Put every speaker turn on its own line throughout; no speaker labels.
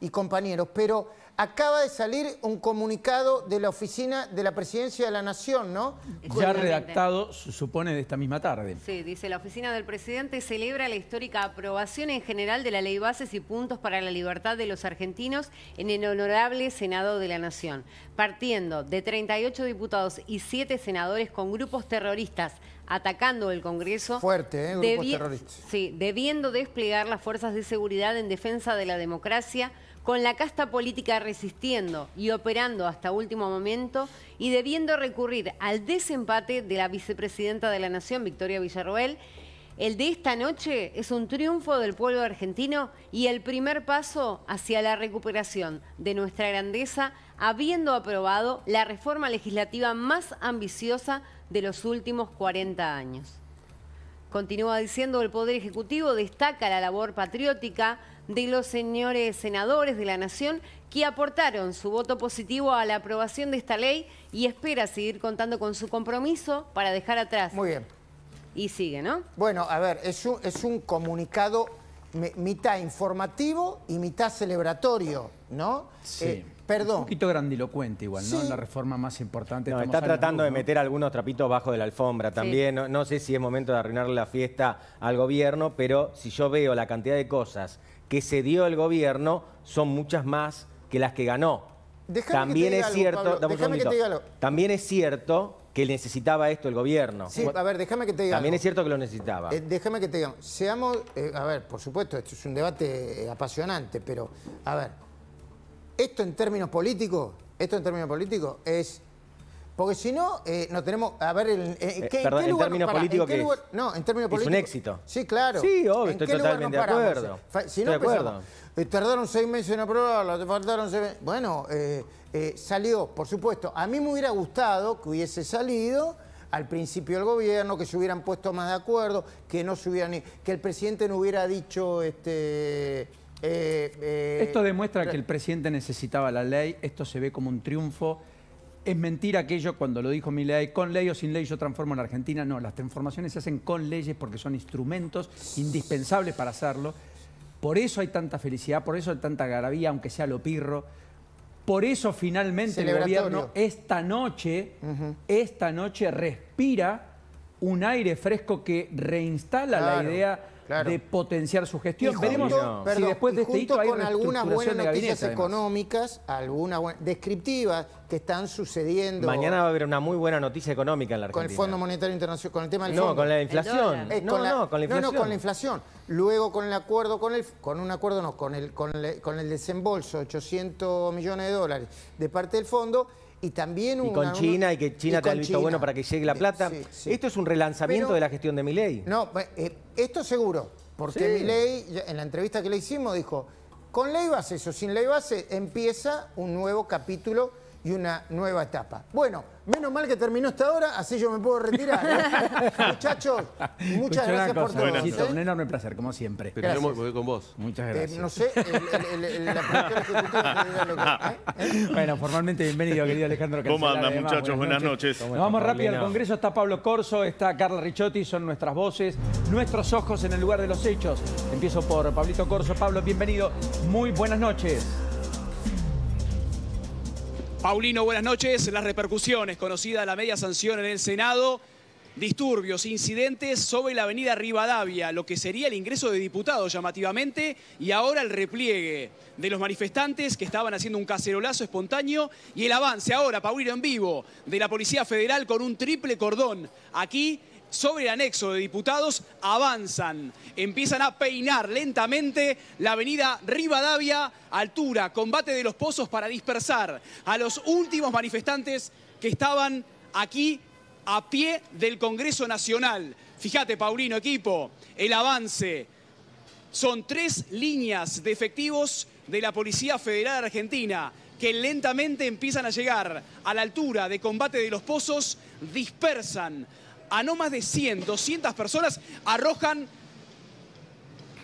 y compañeros, pero acaba de salir un comunicado de la Oficina de la Presidencia de la Nación, ¿no?
Ya redactado, supone, de esta misma tarde.
Sí, dice, la Oficina del Presidente celebra la histórica aprobación en general de la Ley Bases y Puntos para la Libertad de los Argentinos en el Honorable Senado de la Nación, partiendo de 38 diputados y 7 senadores con grupos terroristas atacando el Congreso.
Fuerte, grupos terroristas.
Sí, debiendo desplegar las fuerzas de seguridad en defensa de la democracia, con la casta política resistiendo y operando hasta último momento y debiendo recurrir al desempate de la vicepresidenta de la Nación, Victoria Villarroel. El de esta noche es un triunfo del pueblo argentino y el primer paso hacia la recuperación de nuestra grandeza, habiendo aprobado la reforma legislativa más ambiciosa de los últimos 40 años. Continúa diciendo, el Poder Ejecutivo destaca la labor patriótica de los señores senadores de la Nación que aportaron su voto positivo a la aprobación de esta ley y espera seguir contando con su compromiso para dejar atrás.
Muy bien.
Y sigue, ¿no?
Bueno, a ver, es un comunicado mitad informativo y mitad celebratorio, ¿no?
Sí.
Perdón.
Un poquito grandilocuente igual, ¿no?
Sí.
La reforma más importante.
No, está tratando de meter algunos trapitos bajo de la alfombra también. Sí. No sé si es momento de arruinarle la fiesta al gobierno, pero si yo veo la cantidad de cosas que se dio el gobierno, son muchas más que las que ganó. También es cierto, también es cierto que necesitaba esto el gobierno.
Sí, a ver, déjame que te diga
También
algo.
es cierto que lo necesitaba.
Déjame que te diga, seamos, a ver, por supuesto, esto es un debate apasionante, pero, a ver, esto en términos políticos es... Porque si no, no tenemos... A ver,
perdón, en términos políticos, ¿qué es?
No, en términos políticos...
Es un éxito.
Sí, claro.
Sí, obvio, estoy totalmente de acuerdo.
Si no, tardaron 6 meses en aprobarla, te faltaron 6 meses... Bueno, salió, por supuesto. A mí me hubiera gustado que hubiese salido al principio del gobierno, que se hubieran puesto más de acuerdo, que no se hubieran... que el presidente no hubiera dicho...
Esto demuestra que el presidente necesitaba la ley, esto se ve como un triunfo. Es mentira aquello cuando lo dijo Milei, con ley o sin ley yo transformo en Argentina. No, las transformaciones se hacen con leyes porque son instrumentos indispensables para hacerlo. Por eso hay tanta felicidad, por eso hay tanta algarabía, aunque sea lo pirro. Por eso finalmente el gobierno esta noche respira un aire fresco que reinstala la idea de potenciar su gestión. Veremos si después de este hito hay
con algunas buenas noticias
gabinete,
económicas, algunas descriptivas que están sucediendo.
Mañana va a haber una muy buena noticia económica en la Argentina.
Con el Fondo Monetario Internacional, con el tema del fondo.
No, con la inflación.
Con la inflación. Luego con el acuerdo, con el desembolso, 800 millones de dólares de parte del fondo. Y también
con China, y que China te ha visto bueno para que llegue la plata. Sí. Esto es un relanzamiento de la gestión de Milei.
No, esto seguro, porque Milei, en la entrevista que le hicimos, dijo, con ley base o sin ley base, empieza un nuevo capítulo y una nueva etapa. Bueno, menos mal que terminó esta hora, así yo me puedo retirar. Muchachos, muchas gracias por todo.
Un enorme placer, como siempre.
Pero yo voy con vos.
Muchas gracias.
No sé, la productora ejecutiva...
Bueno, formalmente bienvenido, querido Alejandro Cancela.
¿Cómo andan, muchachos? Buenas noches.
Nos vamos rápido al Congreso. Está Pablo Corso, está Carla Ricciotti, son nuestras voces, nuestros ojos en el lugar de los hechos. Empiezo por Pablito Corso. Pablo, bienvenido. Muy buenas noches.
Paulino, buenas noches. Las repercusiones, conocida la media sanción en el Senado, disturbios, incidentes sobre la avenida Rivadavia, lo que sería el ingreso de diputados llamativamente, y ahora el repliegue de los manifestantes que estaban haciendo un cacerolazo espontáneo, y el avance ahora, Paulino, en vivo, de la Policía Federal con un triple cordón. Aquí, sobre el anexo de diputados, avanzan, empiezan a peinar lentamente la avenida Rivadavia, altura, Combate de los Pozos, para dispersar a los últimos manifestantes que estaban aquí a pie del Congreso Nacional. Fíjate, Paulino, equipo, el avance. Son 3 líneas de efectivos de la Policía Federal Argentina que lentamente empiezan a llegar a la altura de Combate de los Pozos, dispersan a no más de 100, 200 personas, arrojan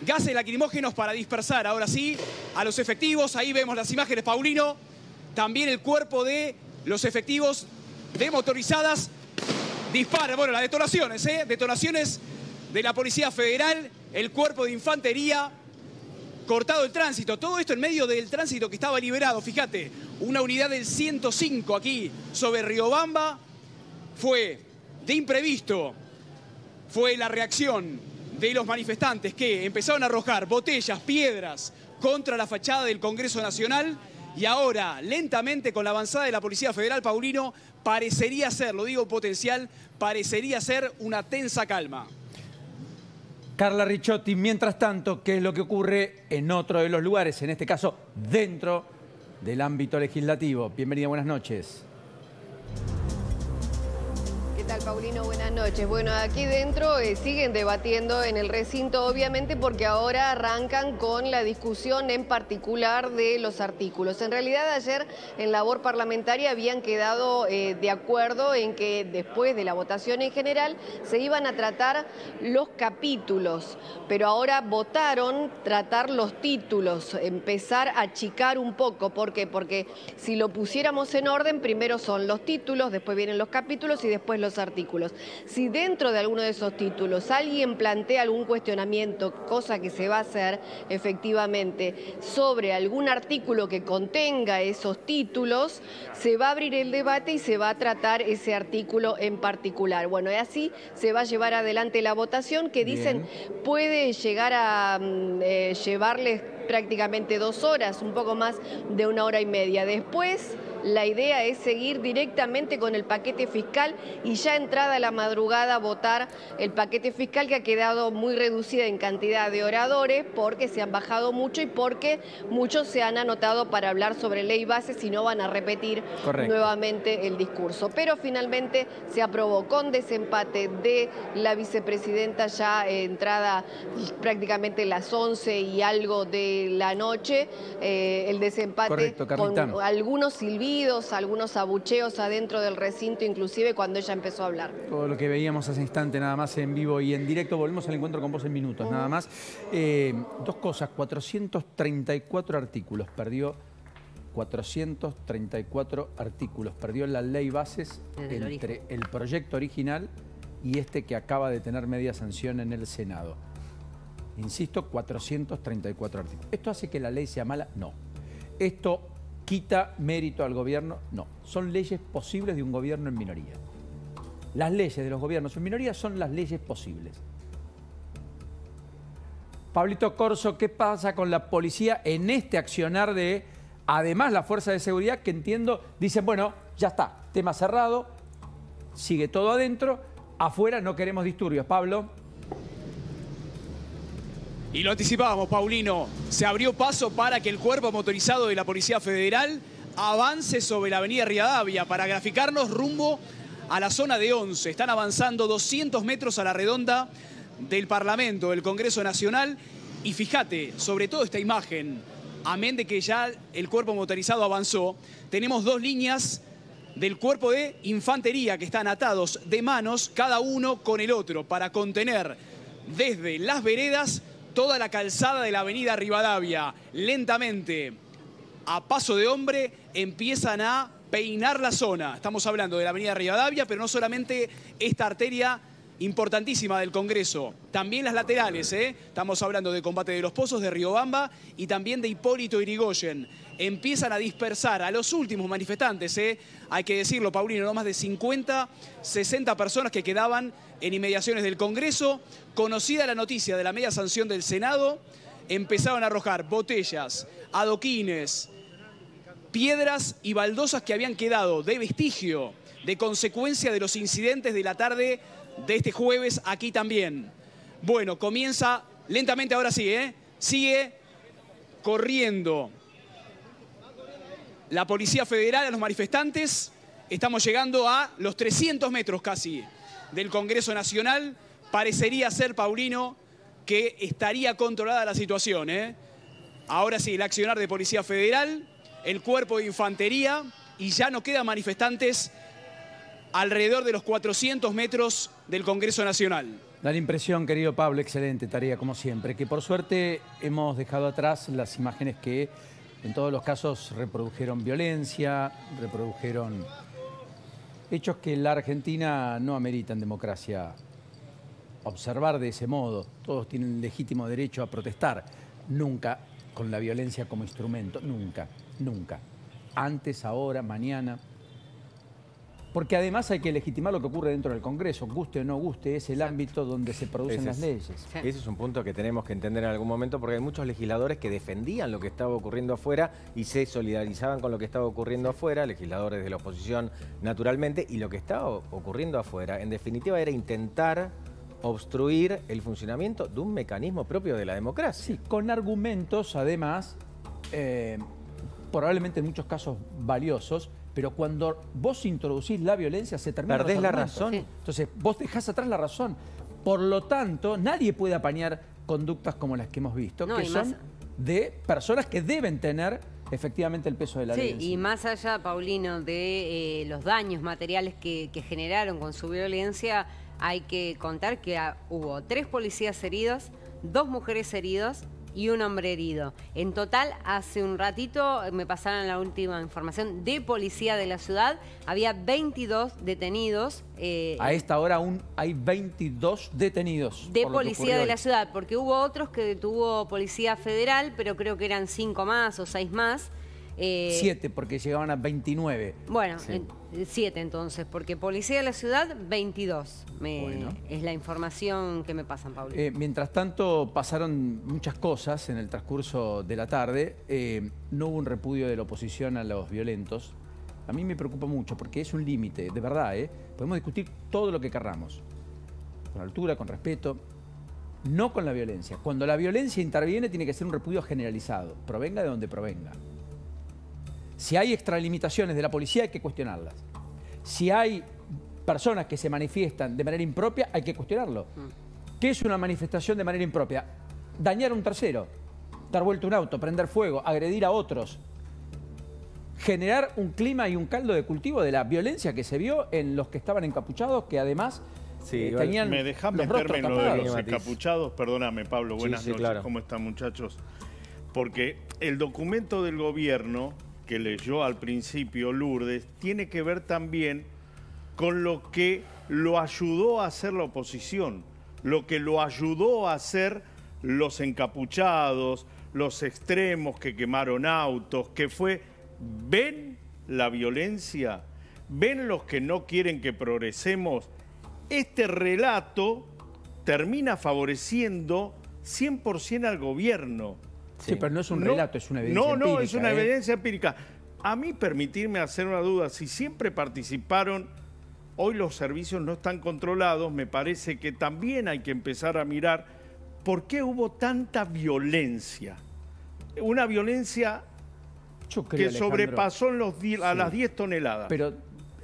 gases lacrimógenos para dispersar, ahora sí, a los efectivos. Ahí vemos las imágenes, Paulino. También el cuerpo de los efectivos de motorizadas dispara. Bueno, las detonaciones, detonaciones de la Policía Federal, el cuerpo de infantería cortado el tránsito. Todo esto en medio del tránsito que estaba liberado. Fíjate, una unidad del 105 aquí sobre Riobamba fue de imprevisto. Fue la reacción de los manifestantes que empezaron a arrojar botellas, piedras contra la fachada del Congreso Nacional y ahora, lentamente, con la avanzada de la Policía Federal, Paulino, parecería ser, lo digo potencial, parecería ser una tensa calma.
Carla Ricciotti, mientras tanto, ¿qué es lo que ocurre en otro de los lugares? En este caso, dentro del ámbito legislativo. Bienvenida, buenas noches.
¿Qué tal, Paulino? Buenas noches. Bueno, aquí dentro siguen debatiendo en el recinto, obviamente, porque ahora arrancan con la discusión en particular de los artículos. En realidad, ayer en labor parlamentaria habían quedado de acuerdo en que después de la votación en general se iban a tratar los capítulos, pero ahora votaron tratar los títulos, empezar a achicar un poco. ¿Por qué? Porque si lo pusiéramos en orden, primero son los títulos, después vienen los capítulos y después los artículos. Si dentro de alguno de esos títulos alguien plantea algún cuestionamiento, cosa que se va a hacer efectivamente, sobre algún artículo que contenga esos títulos, se va a abrir el debate y se va a tratar ese artículo en particular. Bueno, y así se va a llevar adelante la votación, que dicen puede llegar a llevarles prácticamente 2 horas, un poco más de 1 hora y media. Después, la idea es seguir directamente con el paquete fiscal y ya entrada la madrugada votar el paquete fiscal, que ha quedado muy reducida en cantidad de oradores porque se han bajado mucho y porque muchos se han anotado para hablar sobre ley base, si no van a repetir nuevamente el discurso. Pero finalmente se aprobó con desempate de la vicepresidenta, ya entrada prácticamente las 11 y algo de la noche, el desempate con algunos silbidos, algunos abucheos adentro del recinto, inclusive cuando ella empezó a hablar.
Todo lo que veíamos hace instante, nada más en vivo y en directo. Volvemos al encuentro con vos en minutos, nada más. 2 cosas, 434 artículos, perdió 434 artículos, perdió la ley bases entre el proyecto original y este que acaba de tener media sanción en el Senado. Insisto, 434 artículos. ¿Esto hace que la ley sea mala? No. ¿Esto quita mérito al gobierno? No. Son leyes posibles de un gobierno en minoría. Las leyes de los gobiernos en minoría son las leyes posibles. Pablito Corso, ¿qué pasa con la policía en este accionar de, además, la fuerza de seguridad, que entiendo, dicen, bueno, ya está, tema cerrado, sigue todo adentro, afuera no queremos disturbios? Pablo.
Y lo anticipábamos, Paulino, se abrió paso para que el cuerpo motorizado de la Policía Federal avance sobre la avenida Rivadavia para graficarnos rumbo a la zona de 11. Están avanzando 200 metros a la redonda del Parlamento, del Congreso Nacional. Y fíjate, sobre todo esta imagen, amén de que ya el cuerpo motorizado avanzó, tenemos 2 líneas del cuerpo de infantería que están atados de manos, cada uno con el otro, para contener desde las veredas toda la calzada de la avenida Rivadavia. Lentamente, a paso de hombre, empiezan a peinar la zona. Estamos hablando de la avenida Rivadavia, pero no solamente esta arteria importantísima del Congreso, también las laterales, Estamos hablando de Combate de los Pozos, de Riobamba y también de Hipólito Yrigoyen. Empiezan a dispersar a los últimos manifestantes, Hay que decirlo, Paulino, no más de 50, 60 personas que quedaban en inmediaciones del Congreso. Conocida la noticia de la media sanción del Senado, empezaron a arrojar botellas, adoquines, piedras y baldosas que habían quedado de vestigio, de consecuencia de los incidentes de la tarde de este jueves aquí también. Bueno, comienza lentamente, ahora sí, sigue corriendo la Policía Federal a los manifestantes. Estamos llegando a los 300 metros casi del Congreso Nacional. Parecería ser, Paulino, que estaría controlada la situación, Ahora sí, el accionar de Policía Federal, el cuerpo de infantería, y ya no quedan manifestantes alrededor de los 400 metros del Congreso Nacional.
Da la impresión, querido Pablo, excelente tarea como siempre, que por suerte hemos dejado atrás las imágenes que en todos los casos reprodujeron violencia, reprodujeron hechos que en la Argentina no ameritan democracia observar de ese modo. Todos tienen legítimo derecho a protestar. Nunca con la violencia como instrumento. Nunca, nunca. Antes, ahora, mañana. Porque además hay que legitimar lo que ocurre dentro del Congreso, guste o no guste, es el ámbito donde se producen las leyes.
Ese es un punto que tenemos que entender en algún momento, porque hay muchos legisladores que defendían lo que estaba ocurriendo afuera y se solidarizaban con lo que estaba ocurriendo afuera, legisladores de la oposición naturalmente, y lo que estaba ocurriendo afuera, en definitiva, era intentar obstruir el funcionamiento de un mecanismo propio de la democracia.
Sí, con argumentos, además, probablemente en muchos casos valiosos, pero cuando vos introducís la violencia se termina.
Perdés la razón.
Sí. Entonces, vos dejás atrás la razón. Por lo tanto, nadie puede apañar conductas como las que hemos visto, que son de personas que deben tener efectivamente el peso de la ley.
Sí, y más allá, Paulino, de los daños materiales que generaron con su violencia, hay que contar que hubo 3 policías heridos, 2 mujeres heridas y un hombre herido. En total, hace un ratito me pasaron la última información de policía de la ciudad, había 22 detenidos.
A esta hora aún hay 22 detenidos.
De policía de la ciudad, porque hubo otros que detuvo Policía Federal, pero creo que eran 5 más o 6 más.
7, porque llegaban a 29.
Bueno, 7 entonces, porque Policía de la Ciudad, 22. Es la información que me pasan, Pablo.
Mientras tanto, pasaron muchas cosas en el transcurso de la tarde. No hubo un repudio de la oposición a los violentos. A mí me preocupa mucho, porque es un límite, de verdad. Podemos discutir todo lo que querramos. Con altura, con respeto. No con la violencia. Cuando la violencia interviene, tiene que ser un repudio generalizado. Provenga de donde provenga. Si hay extralimitaciones de la policía, hay que cuestionarlas. Si hay personas que se manifiestan de manera impropia, hay que cuestionarlo. ¿Qué es una manifestación de manera impropia? Dañar a un tercero, dar vuelta a un auto, prender fuego, agredir a otros. Generar un clima y un caldo de cultivo de la violencia que se vio en los que estaban encapuchados, que además tenían
¿Me dejás
los rostros
meterme en lo de
tapados.
los encapuchados? Perdóname, Pablo, buenas noches.
Claro.
¿Cómo están, muchachos? Porque el documento del gobierno que leyó al principio Lourdes tiene que ver también con lo que lo ayudó a hacer la oposición, lo que lo ayudó a hacer los encapuchados, los extremos que quemaron autos, que fue, ¿ven la violencia? ¿Ven los que no quieren que progresemos? Este relato termina favoreciendo 100% al gobierno.
Sí, pero no es un relato, es una evidencia empírica.
No, es una evidencia empírica. A mí, permitirme hacer una duda, si siempre participaron, hoy los servicios no están controlados, me parece que también hay que empezar a mirar por qué hubo tanta violencia. Una violencia que sobrepasó a las 10 toneladas.
Pero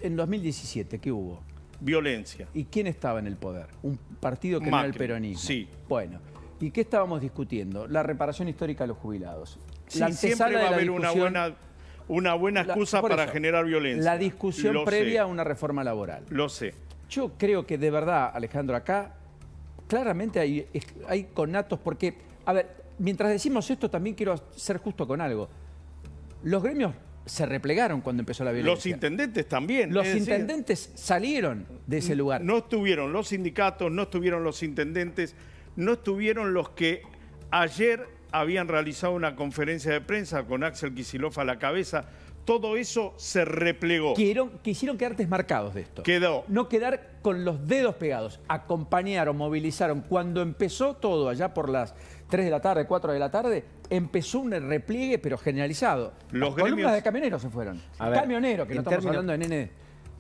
en 2017, ¿qué hubo?
Violencia.
¿Y quién estaba en el poder? Un partido que no era el peronismo.
Sí.
Bueno. ¿Y qué estábamos discutiendo? La reparación histórica a los jubilados.
Sí, siempre va a haber una buena excusa para generar violencia.
La discusión previa a una reforma laboral.
Lo sé.
Yo creo que de verdad, Alejandro, acá claramente hay conatos, porque, a ver, mientras decimos esto también quiero ser justo con algo. Los gremios se replegaron cuando empezó la violencia.
Los intendentes también.
Los intendentes salieron de ese lugar.
No estuvieron los sindicatos, no estuvieron los intendentes, no estuvieron los que ayer habían realizado una conferencia de prensa con Axel Kicillof a la cabeza. Todo eso se replegó.
Quisieron quedar desmarcados de esto.
Quedó.
No quedar con los dedos pegados. Acompañaron, movilizaron. Cuando empezó todo, allá por las 3 de la tarde, 4 de la tarde, empezó un repliegue, pero generalizado. Las columnas de camioneros se fueron. Camioneros, que no estamos hablando de nene,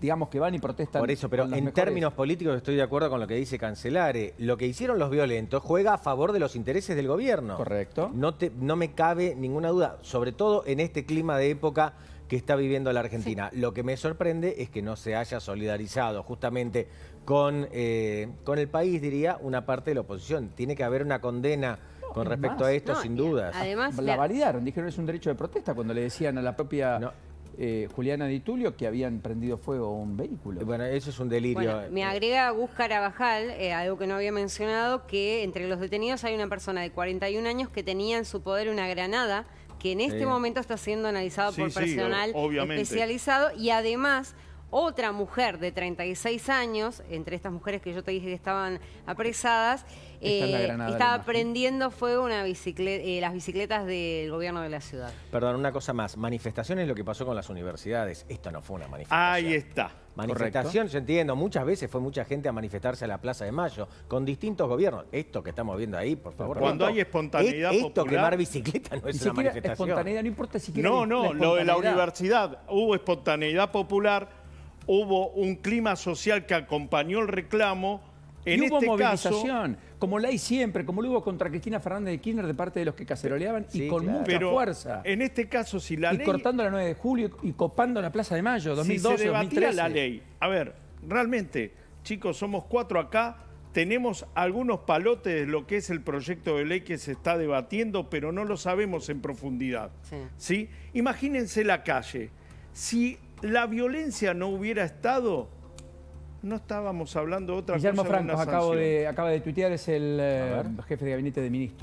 digamos, que van y protestan.
Por eso, pero en términos políticos estoy de acuerdo con lo que dice Cancelare. Lo que hicieron los violentos juega a favor de los intereses del gobierno.
Correcto.
No me cabe ninguna duda, sobre todo en este clima de época que está viviendo la Argentina. Sí. Lo que me sorprende es que no se haya solidarizado justamente con el país, diría, una parte de la oposición. Tiene que haber una condena con respecto a esto, sin dudas.
Además,
la validaron, dijeron es un derecho de protesta cuando le decían a la propia Juliana Di Tulio que habían prendido fuego un vehículo.
Bueno, eso es un delirio.
Bueno, me agrega Gus Carabajal, algo que no había mencionado, que entre los detenidos hay una persona de 41 años que tenía en su poder una granada que en este momento está siendo analizado por personal especializado, y además Otra mujer de 36 años, entre estas mujeres que yo te dije que estaban apresadas, estaba prendiendo fuego las bicicletas del gobierno de la ciudad.
Perdón, una cosa más. Manifestación es lo que pasó con las universidades. Esto no fue una manifestación.
Ahí está.
Manifestación, yo entiendo, muchas veces fue mucha gente a manifestarse a la Plaza de Mayo, con distintos gobiernos. Esto que estamos viendo ahí, por favor.
Cuando hay espontaneidad popular...
Esto, quemar bicicleta, no es una manifestación.
Espontaneidad, no importa siquiera
No, lo de la universidad, hubo espontaneidad popular, hubo un clima social que acompañó el reclamo. En
y hubo
este
movilización,
caso,
como la hay siempre, como lo hubo contra Cristina Fernández de Kirchner de parte de los que caceroleaban y con mucha fuerza.
En este caso, si la ley...
Y cortando la 9 de julio y copando la Plaza de Mayo, 2012,
si se debatía
2013.
la ley, a ver, realmente, chicos, somos 4 acá, tenemos algunos palotes de lo que es el proyecto de ley que se está debatiendo, pero no lo sabemos en profundidad. ¿Sí? Imagínense la calle. Si la violencia no hubiera estado... no estábamos hablando de otra
Guillermo
cosa.
Franco acaba de tuitear, es el jefe de gabinete de ministros.